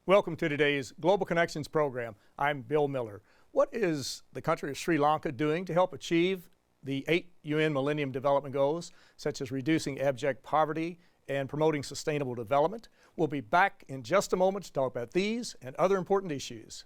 Welcome to today's Global Connections program. I'm Bill Miller. What is the country of Sri Lanka doing to help achieve the 8 UN Millennium Development Goals, such as reducing abject poverty and promoting sustainable development? We'll be back in just a moment to talk about these and other important issues.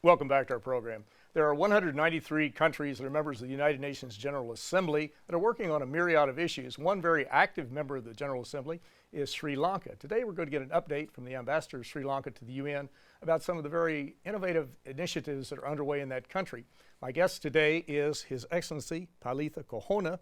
Welcome back to our program. There are 193 countries that are members of the United Nations General Assembly that are working on a myriad of issues. One very active member of the General Assembly is Sri Lanka. Today we're going to get an update from the Ambassador of Sri Lanka to the UN about some of the very innovative initiatives that are underway in that country. My guest today is His Excellency Palitha Kohona.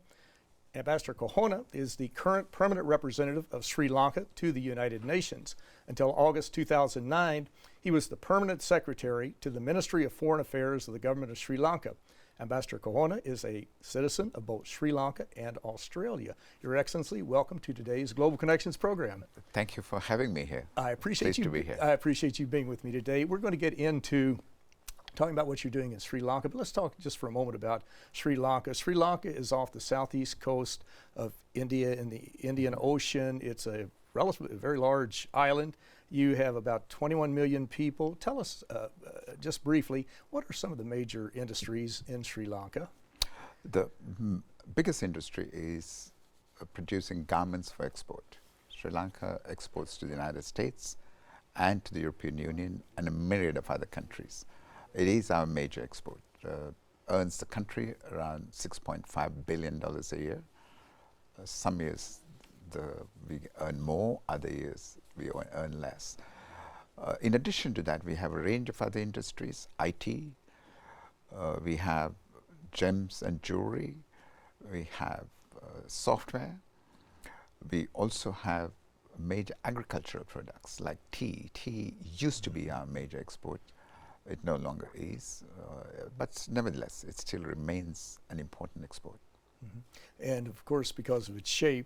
Ambassador Kohona is the current permanent representative of Sri Lanka to the United Nations. Until August 2009, he was the permanent secretary to the Ministry of Foreign Affairs of the government of Sri Lanka. Ambassador Kohona is a citizen of both Sri Lanka and Australia. Your Excellency, welcome to today's Global Connections program. Thank you for having me here. I appreciate Pleased to be here. I appreciate you being with me today. We're going to get into talking about what you're doing in Sri Lanka, but let's talk just for a moment about Sri Lanka. Sri Lanka is off the southeast coast of India in the Indian Ocean. It's a relatively very large island. You have about 21 million people. Tell us just briefly, what are some of the major industries in Sri Lanka? The biggest industry is producing garments for export. Sri Lanka exports to the United States and to the European Union and a myriad of other countries. It is our major export. Earns the country around $6.5 billion a year. Some years we earn more, other years we earn less. In addition to that, we have a range of other industries, IT, we have gems and jewelry, we have software, we also have major agricultural products like tea. Tea used to be our major export. It no longer is, but nevertheless, it still remains an important export. Mm-hmm. And of course, because of its shape,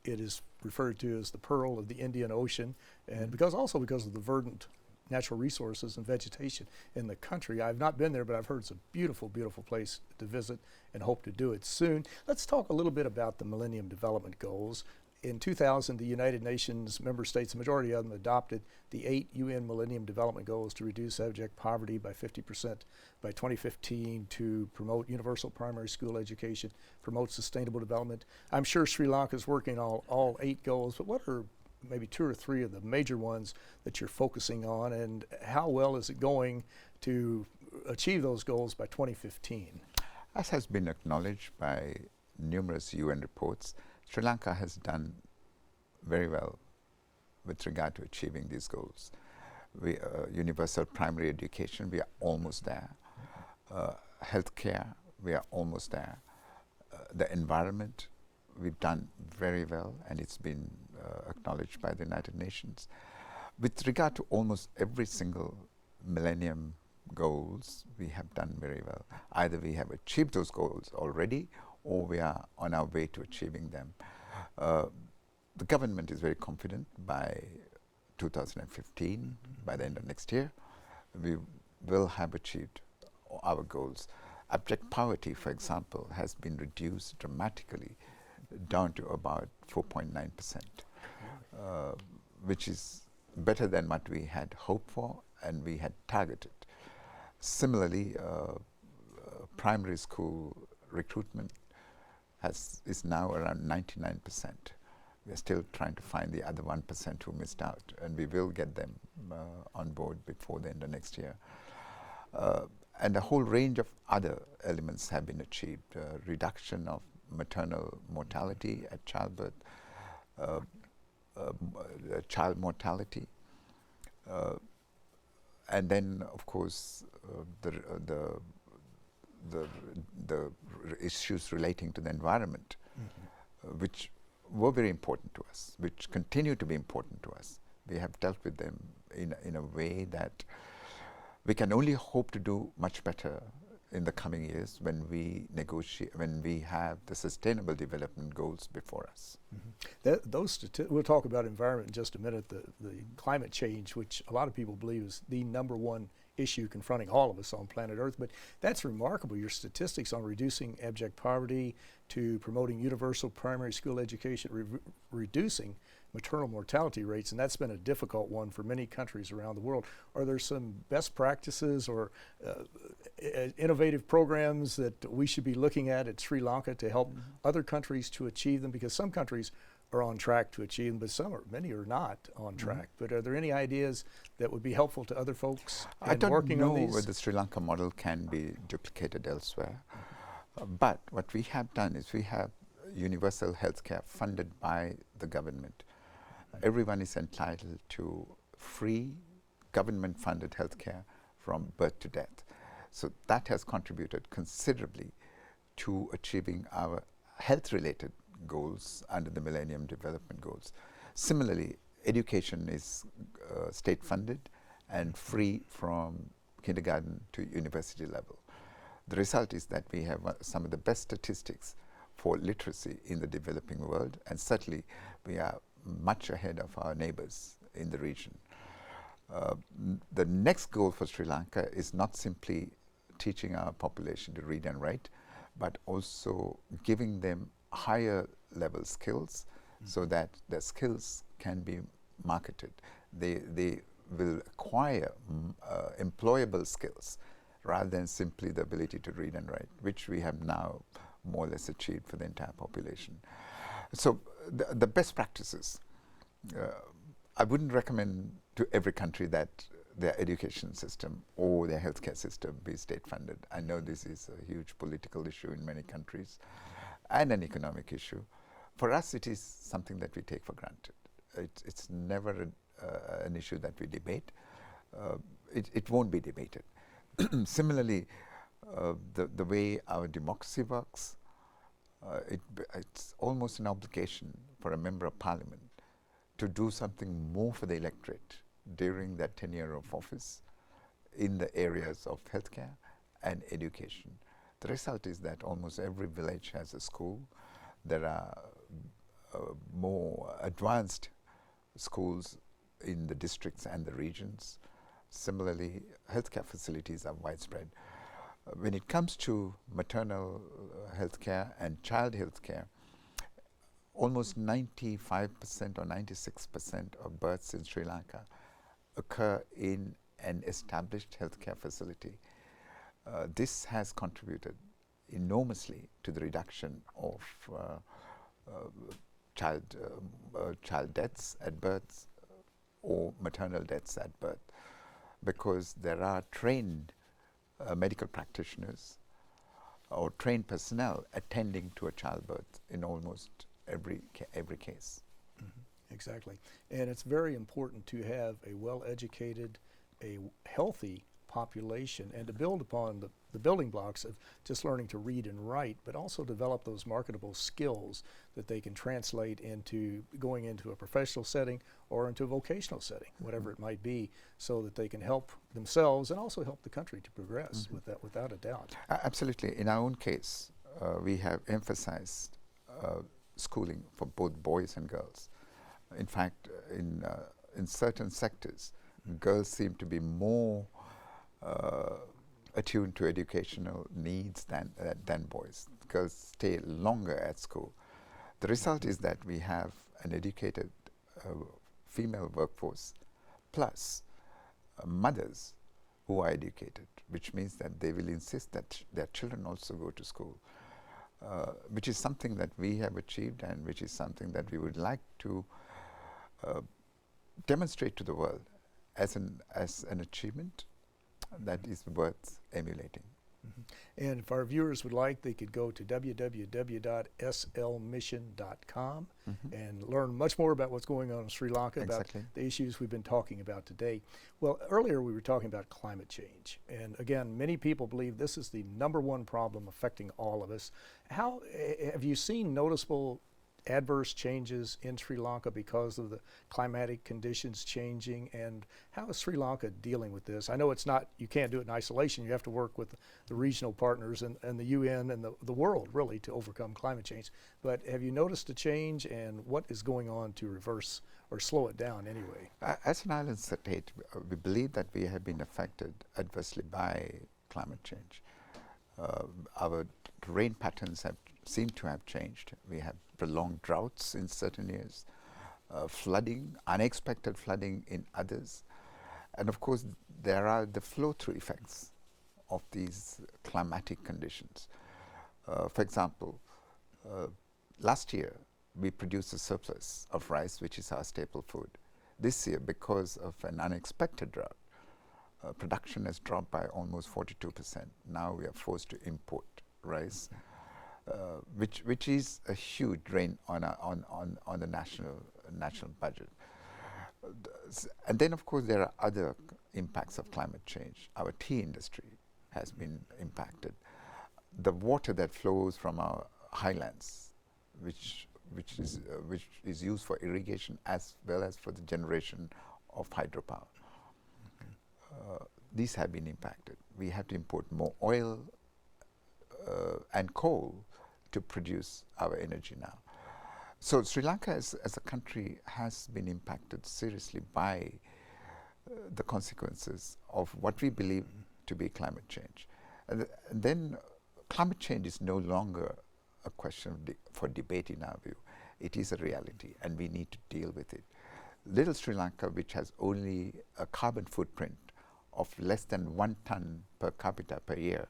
it is referred to as the pearl of the Indian Ocean, and because of the verdant natural resources and vegetation in the country. I've not been there, but I've heard it's a beautiful, beautiful place to visit and hope to do it soon. Let's talk a little bit about the Millennium Development Goals. In 2000, the United Nations member states, the majority of them, adopted the 8 UN Millennium Development Goals to reduce abject poverty by 50% by 2015, to promote universal primary school education, promote sustainable development. I'm sure Sri Lanka is working on all 8 goals, but what are maybe 2 or 3 of the major ones that you're focusing on, and how well is it going to achieve those goals by 2015? As has been acknowledged by numerous UN reports, Sri Lanka has done very well with regard to achieving these goals. Universal primary education, we are almost there. Healthcare, we are almost there. The environment, we've done very well, and it's been acknowledged by the United Nations. With regard to almost every single Millennium Goals, we have done very well. Either we have achieved those goals already, or we are on our way to achieving them. The government is very confident by 2015, by the end of next year, we will have achieved our goals. Abject poverty, for example, has been reduced dramatically down to about 4.9%, which is better than what we had hoped for and we had targeted. Similarly, primary school recruitment is now around 99%. We're still trying to find the other 1% who missed out, and we will get them on board before the end of next year. And a whole range of other elements have been achieved. Reduction of maternal mortality at childbirth, uh, child mortality, and then of course the issues relating to the environment, which were very important to us, which continue to be important to us. We have dealt with them in a way that we can only hope to do much better in the coming years when we negotiate, when we have the Sustainable Development Goals before us. We'll talk about environment in just a minute, the climate change, which a lot of people believe is the #1 issue confronting all of us on planet Earth, but that's remarkable. Your statistics on reducing abject poverty to promoting universal primary school education, reducing maternal mortality rates, and that's been a difficult one for many countries around the world. Are there some best practices or innovative programs that we should be looking at Sri Lanka to help other countries to achieve them? Because some countries are on track to achieve them, but many are not on track. But are there any ideas that would be helpful to other folks I don't working know on these? whether the Sri Lanka model can be duplicated elsewhere. But what we have done is we have universal health care funded by the government. Everyone is entitled to free government-funded health care from birth to death. So that has contributed considerably to achieving our health-related goals under the Millennium Development Goals. Similarly, education is state-funded and free from kindergarten to university level. The result is that we have some of the best statistics for literacy in the developing world, and certainly we are much ahead of our neighbors in the region. The next goal for Sri Lanka is not simply teaching our population to read and write, but also giving them higher level skills so that the skills can be marketed. They will acquire employable skills rather than simply the ability to read and write, which we have now more or less achieved for the entire population. So the best practices, I wouldn't recommend to every country that their education system or their healthcare system be state funded. I know this is a huge political issue in many countries and an economic issue. For us, it is something that we take for granted. It's never an issue that we debate. It won't be debated. Similarly, the way our democracy works, it's almost an obligation for a member of parliament to do something more for the electorate during that tenure of office in the areas of healthcare and education. The result is that almost every village has a school. There are more advanced schools in the districts and the regions. Similarly, healthcare facilities are widespread. When it comes to maternal healthcare and child healthcare, almost 95% or 96% of births in Sri Lanka occur in an established healthcare facility. This has contributed enormously to the reduction of child deaths at birth or maternal deaths at birth, because there are trained medical practitioners or trained personnel attending to a childbirth in almost every case. Exactly. And it's very important to have a well-educated, a healthy population, and to build upon the building blocks of just learning to read and write, but also develop those marketable skills that they can translate into going into a professional setting or into a vocational setting, whatever it might be, so that they can help themselves and also help the country to progress with that, without a doubt. Absolutely. In our own case, we have emphasized schooling for both boys and girls. In fact, in certain sectors, girls seem to be more attuned to educational needs than boys. Girls stay longer at school. The result is that we have an educated female workforce plus mothers who are educated, which means that they will insist that their children also go to school, which is something that we have achieved and which is something that we would like to demonstrate to the world as an achievement that is worth emulating. And if our viewers would like, they could go to www.slmission.com and learn much more about what's going on in Sri Lanka, Exactly. about the issues we've been talking about today. Well, earlier we were talking about climate change. And again, many people believe this is the #1 problem affecting all of us. How have you seen noticeable adverse changes in Sri Lanka because of the climatic conditions changing, and how is Sri Lanka dealing with this? I know it's not, you can't do it in isolation, you have to work with the regional partners and the UN and the world really to overcome climate change. But have you noticed a change, and what is going on to reverse or slow it down anyway? As an island state, we believe that we have been affected adversely by climate change. Our rain patterns seem to have changed. We have prolonged droughts in certain years, flooding, unexpected flooding in others. And of course, there are the flow-through effects of these climatic conditions. For example, last year, we produced a surplus of rice, which is our staple food. This year, because of an unexpected drought, production has dropped by almost 42%. Now we are forced to import rice, which is a huge drain on the national budget. And then, of course, there are other impacts of climate change. Our tea industry has been impacted. The water that flows from our highlands, which is used for irrigation as well as for the generation of hydropower. These have been impacted. We have to import more oil and coal to produce our energy now. So Sri Lanka as a country has been impacted seriously by the consequences of what we believe to be climate change. And then climate change is no longer a question for debate in our view. It is a reality, and we need to deal with it. Little Sri Lanka, which has only a carbon footprint of less than 1 ton per capita per year,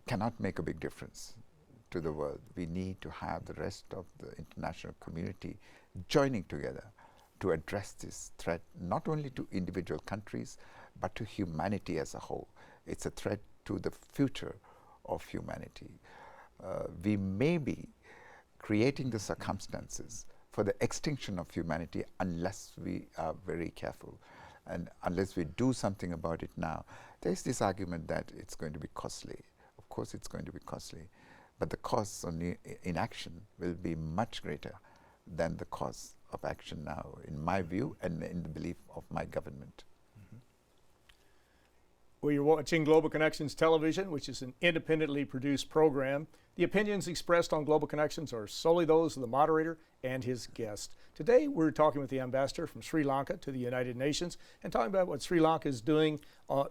cannot make a big difference to the world. We need to have the rest of the international community joining together to address this threat, not only to individual countries, but to humanity as a whole. It's a threat to the future of humanity. We may be creating the circumstances for the extinction of humanity unless we are very careful. And unless we do something about it now. There's this argument that it's going to be costly. Of course it's going to be costly, but the costs on inaction will be much greater than the cost of action now, in my view and in the belief of my government. Well, you're watching Global Connections Television, which is an independently produced program. The opinions expressed on Global Connections are solely those of the moderator and his guest. Today, we're talking with the ambassador from Sri Lanka to the United Nations and talking about what Sri Lanka is doing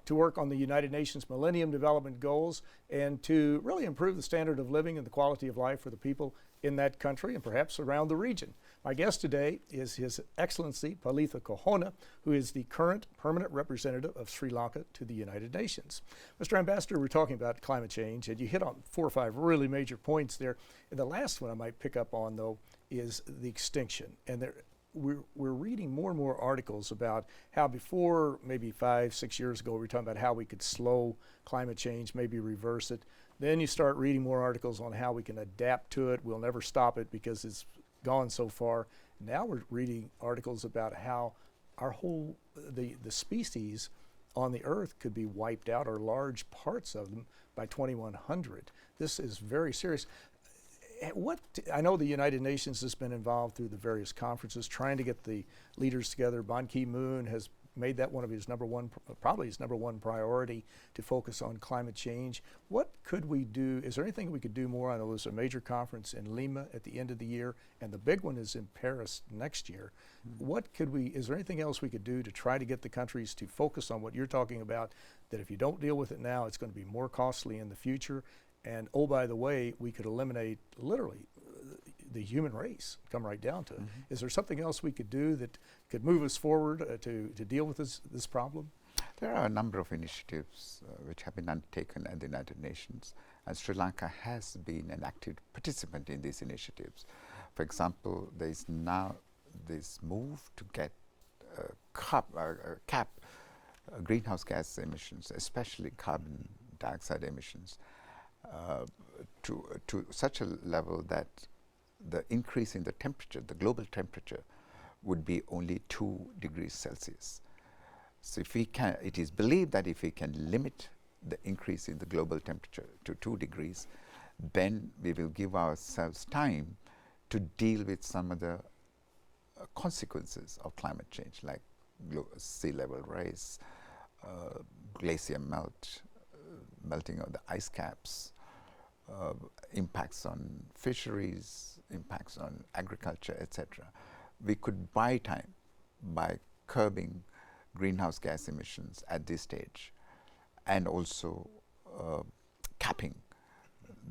to work on the United Nations Millennium Development Goals and to really improve the standard of living and the quality of life for the people in that country and perhaps around the region. My guest today is His Excellency Palitha Kohona, who is the current permanent representative of Sri Lanka to the United Nations. Mr. Ambassador, we're talking about climate change, and you hit on 4 or 5 really major points there. And the last one I might pick up on, though, is the extinction. And we're reading more and more articles about how before, maybe 5, 6 years ago, we were talking about how we could slow climate change, maybe reverse it. Then you start reading more articles on how we can adapt to it. We'll never stop it because it's gone so far. Now we're reading articles about how our whole, the species on the earth could be wiped out, or large parts of them, by 2100. This is very serious. I know the United Nations has been involved through the various conferences trying to get the leaders together. Ban Ki-moon has made that one of his probably his number one priority, to focus on climate change. What could we do? Is there anything we could do more? I know there's a major conference in Lima at the end of the year, and the big one is in Paris next year. Is there anything else we could do to try to get the countries to focus on what you're talking about, that if you don't deal with it now, it's going to be more costly in the future? And oh, by the way, we could eliminate literally the human race, come right down to it. Is there something else we could do that could move us forward to deal with this problem? There are a number of initiatives which have been undertaken at the United Nations, and Sri Lanka has been an active participant in these initiatives. For example, there is now this move to get cap greenhouse gas emissions, especially carbon dioxide emissions to such a level that the increase in the temperature, the global temperature, would be only 2 degrees Celsius. So if we can, it is believed that if we can limit the increase in the global temperature to 2 degrees, then we will give ourselves time to deal with some of the consequences of climate change, like sea level rise, glacier melt, melting of the ice caps, impacts on fisheries, impacts on agriculture, etc. We could buy time by curbing greenhouse gas emissions at this stage, and also capping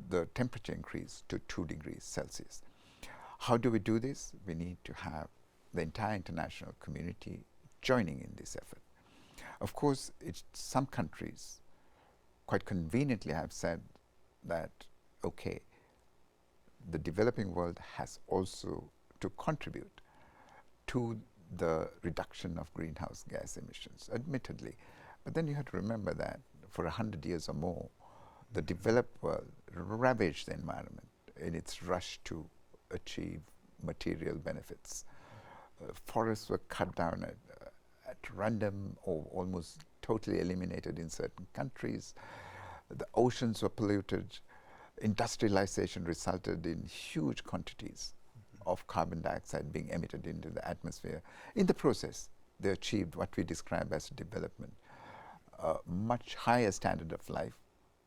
the temperature increase to 2 degrees Celsius. How do we do this? We need to have the entire international community joining in this effort. Of course, some countries quite conveniently have said that, okay, the developing world has also to contribute to the reduction of greenhouse gas emissions, admittedly. But then you have to remember that for 100 years or more, the developed world ravaged the environment in its rush to achieve material benefits. Forests were cut down at random or almost totally eliminated in certain countries. The oceans were polluted. Industrialization resulted in huge quantities of carbon dioxide being emitted into the atmosphere. In the process, they achieved what we describe as development, a much higher standard of life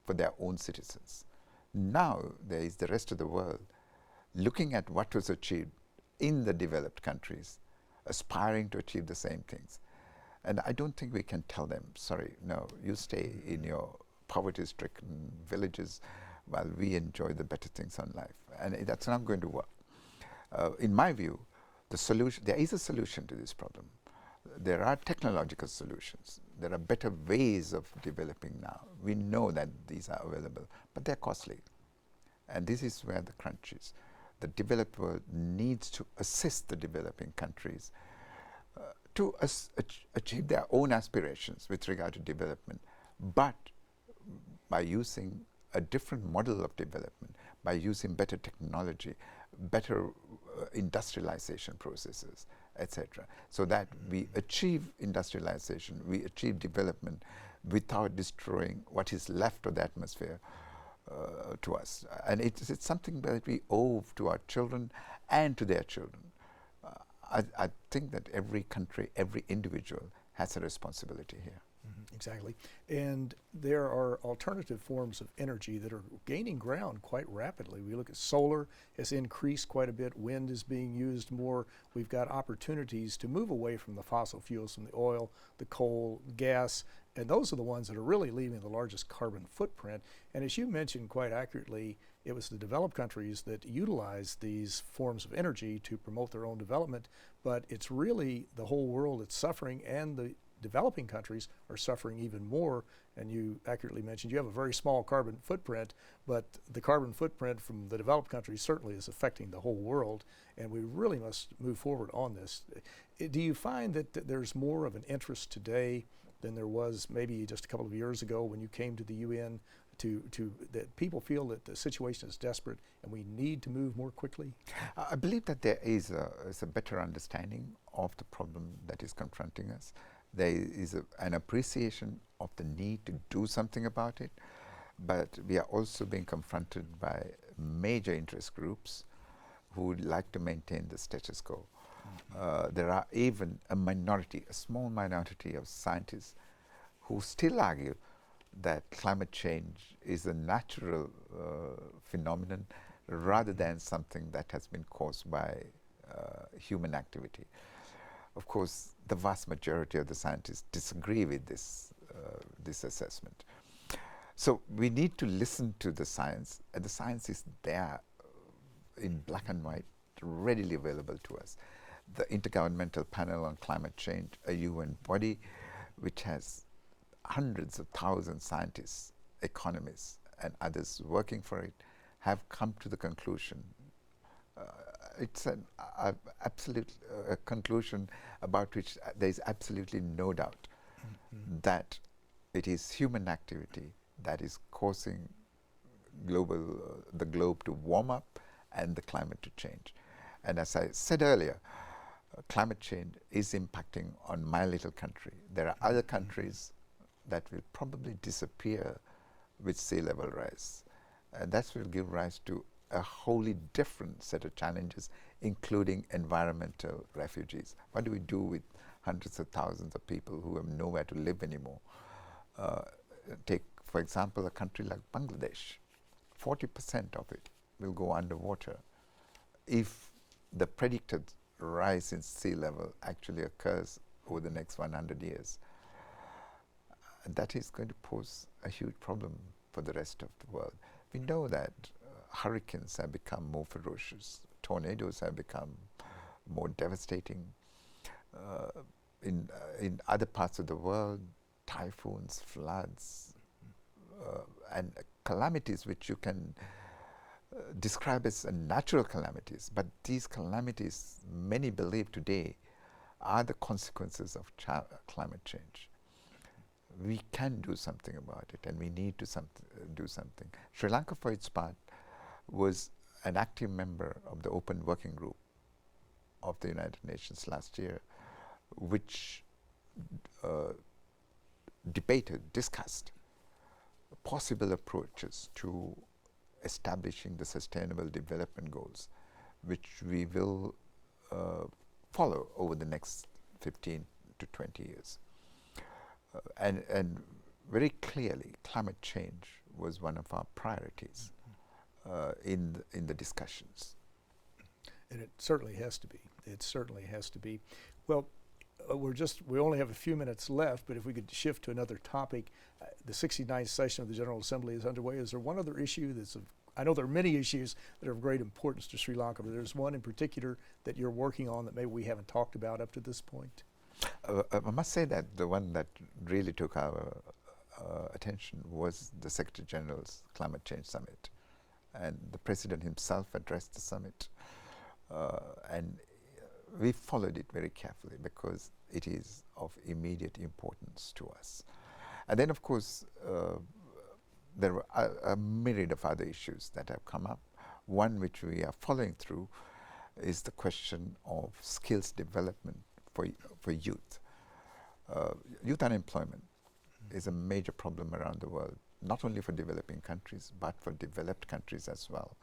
for their own citizens. Now there is the rest of the world looking at what was achieved in the developed countries, aspiring to achieve the same things. And I don't think we can tell them, sorry, no, you stay in your poverty-stricken villages while we enjoy the better things on life. And that's not going to work. In my view, there is a solution to this problem. There are technological solutions. There are better ways of developing now. We know that these are available, but they're costly. And this is where the crunch is. The developed world needs to assist the developing countries to achieve their own aspirations with regard to development, but by using a different model of development, by using better technology, better industrialization processes, etc., so that we achieve industrialization, we achieve development without destroying what is left of the atmosphere to us. And it's something that we owe to our children and to their children. I think that every country, every individual has a responsibility here. Exactly. And there are alternative forms of energy that are gaining ground quite rapidly. We look at solar has increased quite a bit. Wind is being used more. We've got opportunities to move away from the fossil fuels, from the oil, the coal, gas, and those are the ones that are really leaving the largest carbon footprint. And as you mentioned quite accurately, it was the developed countries that utilized these forms of energy to promote their own development, but it's really the whole world that's suffering, and the developing countries are suffering even more. And you accurately mentioned you have a very small carbon footprint, but the carbon footprint from the developed countries certainly is affecting the whole world, and we really must move forward on this. Do you find that there's more of an interest today than there was maybe just a couple of years ago when you came to the UN, that people feel that the situation is desperate and we need to move more quickly? I believe that there is a better understanding of the problem that is confronting us. There is an appreciation of the need to do something about it, but we are also being confronted by major interest groups who would like to maintain the status quo. There are even a small minority of scientists who still argue that climate change is a natural phenomenon rather than something that has been caused by human activity. Of course, the vast majority of the scientists disagree with this assessment. So we need to listen to the science, and the science is there in black and white, readily available to us. The Intergovernmental Panel on Climate Change, a UN body which has hundreds of thousands of scientists, economists, and others working for it, have come to the conclusion. It's an absolute conclusion about which there is absolutely no doubt that it is human activity that is causing the globe to warm up and the climate to change. And as I said earlier, climate change is impacting on my little country. There are other countries that will probably disappear with sea level rise. And that will give rise to a wholly different set of challenges, including environmental refugees. What do we do with hundreds of thousands of people who have nowhere to live anymore? Take, for example, a country like Bangladesh. 40% of it will go underwater if the predicted rise in sea level actually occurs over the next 100 years. That is going to pose a huge problem for the rest of the world. We know that hurricanes have become more ferocious, tornadoes have become more devastating. In other parts of the world, typhoons, floods, and calamities which you can describe as natural calamities, but these calamities, many believe today, are the consequences of climate change. We can do something about it, and we need to do something. Sri Lanka, for its part, was an active member of the Open Working Group of the United Nations last year, which discussed possible approaches to establishing the Sustainable Development Goals, which we will follow over the next 15 to 20 years. And very clearly, climate change was one of our priorities in the discussions. And it certainly has to be. It certainly has to be. Well, we only have a few minutes left, but if we could shift to another topic. The 69th session of the General Assembly is underway. Is there one other issue that's I know there are many issues that are of great importance to Sri Lanka, but there's one in particular that you're working on that maybe we haven't talked about up to this point? I must say that the one that really took our attention was the Secretary General's Climate Change Summit. And the President himself addressed the summit. And we followed it very carefully because it is of immediate importance to us. And then, of course, there were a myriad of other issues that have come up. One which we are following through is the question of skills development for youth. Youth unemployment is a major problem around the world, not only for developing countries, but for developed countries as well.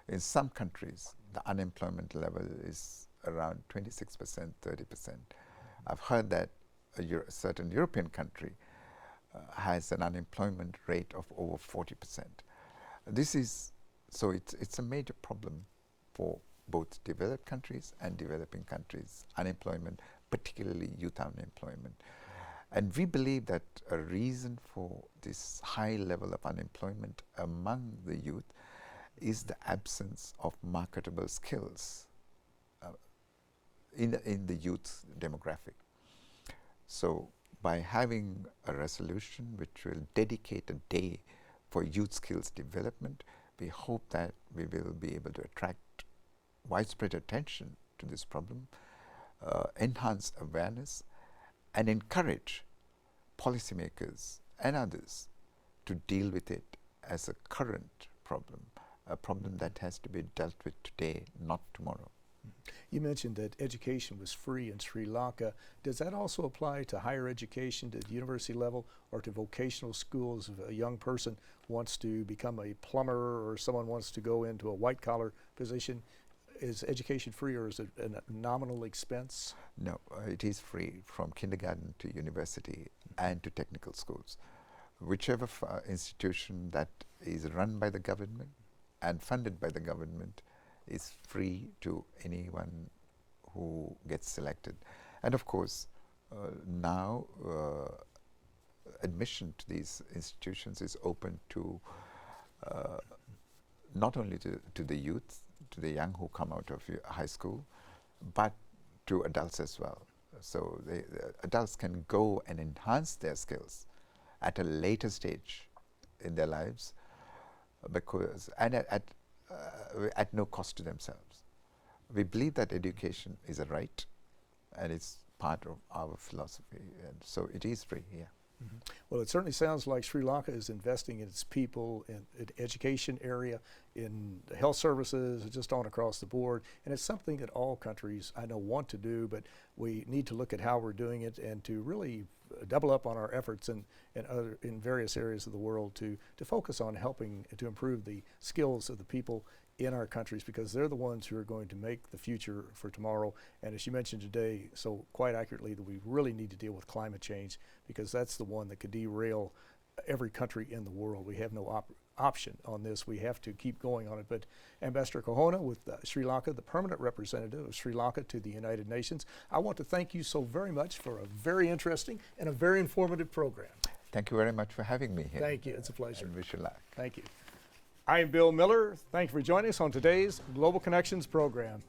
In some countries, the unemployment level is around 26%, 30%. I've heard that a certain European country has an unemployment rate of over 40%. So it's a major problem for both developed countries and developing countries, unemployment, particularly youth unemployment. And we believe that a reason for this high level of unemployment among the youth is the absence of marketable skills in the youth demographic. So by having a resolution which will dedicate a day for youth skills development, we hope that we will be able to attract widespread attention to this problem, enhance awareness, and encourage policymakers and others to deal with it as a current problem, a problem that has to be dealt with today, not tomorrow. You mentioned that education was free in Sri Lanka. Does that also apply to higher education, to the university level, or to vocational schools? If a young person wants to become a plumber or someone wants to go into a white-collar position, is education free or is it a nominal expense? No, it is free from kindergarten to university and to technical schools. Whichever institution that is run by the government and funded by the government is free to anyone who gets selected. And of course, now admission to these institutions is open to not only to the youth, to the young who come out of high school, but to adults as well. So the adults can go and enhance their skills at a later stage in their lives, because at no cost to themselves. We believe that education is a right, and it's part of our philosophy, and so it is free here. Well, it certainly sounds like Sri Lanka is investing in its people, in education area, in the health services, just on across the board. And it's something that all countries, I know, want to do, but we need to look at how we're doing it and to really double up on our efforts in various areas of the world to focus on helping to improve the skills of the people in our countries, because they're the ones who are going to make the future for tomorrow. And as you mentioned today, so quite accurately, that we really need to deal with climate change, because that's the one that could derail every country in the world. We have no option on this. We have to keep going on it. But Ambassador Kohona with Sri Lanka, the permanent representative of Sri Lanka to the United Nations, I want to thank you so very much for a very interesting and a very informative program. Thank you very much for having me here. Thank you. It's a pleasure. And wish you luck. Thank you. I'm Bill Miller. Thank you for joining us on today's Global Connections program.